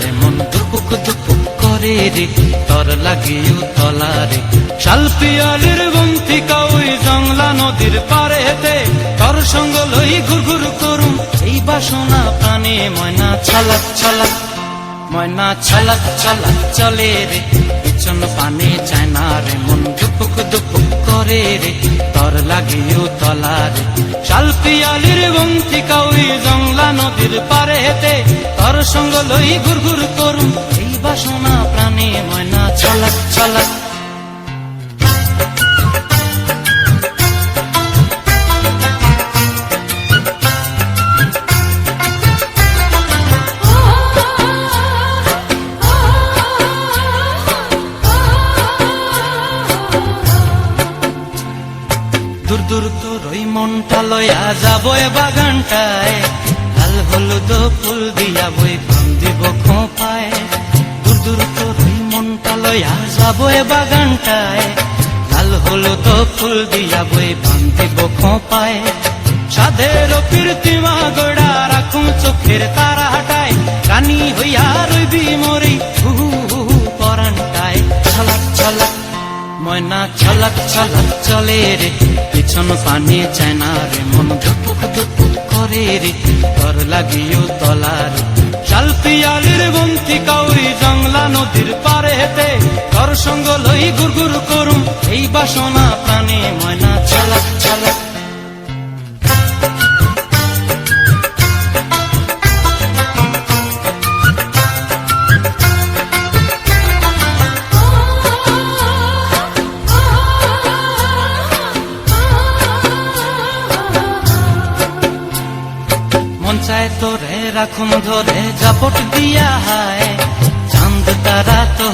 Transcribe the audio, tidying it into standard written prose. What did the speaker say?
রে মন দুপুক দুপুক করে রে তোর লাগিও তলারে শাল পিয়ালির বন্তিকা ওই জংলা নদীর পারেতে তোর সঙ্গ লই ঘুর ঘুর করুম এই বাসনা প্রাণে ময়না ছলক ছলক ময়না ছলক ছলক চলে রে পিছন পানে চায় না রে মন দুপুক দুপুক করে রে তোর লাগিও তলারে শাল পিয়ালির বন্তিকা ওই জংলা নদীর পারেতে তোর সঙ্গ লই ঘুর ঘুর করুম এই বাসনা প্রাণে ময়না ছলক ছলক দূর দূর তোর ওই মনটা লয়া যাবো এ বাগানটায় লাল হলুদ ফুল দিয়া বই প্রাণ দিব খোঁপায় দূর দূর তোর ওই মনটা লয়া যাবো এ বাগানটায় লাল হলুদ ফুল দিয়া বই প্রাণ দিব খোঁপায় সাধের কীর্তিমা গোড়া রাখুম চোখের তারা হাটায় রানী হইয়া রইবি মরি হু হু পরানটায় ছলক ছলক ময়না ছলক ছলক চলে রে পিছন পানে চায় না রে মন দুপুক দুপুক করে রে তোর লাগিও তলারে শাল পিয়ালির বন্তিকা ওই জংলা নদীর পারেতে তোর সঙ্গ লই ঘুর ঘুর করুম এই বাসনা প্রাণে ময়না ছলক ছলক মন চায় তোরে রাখুন ধরে জাপট দিয়া হায় চাঁদ তারা তো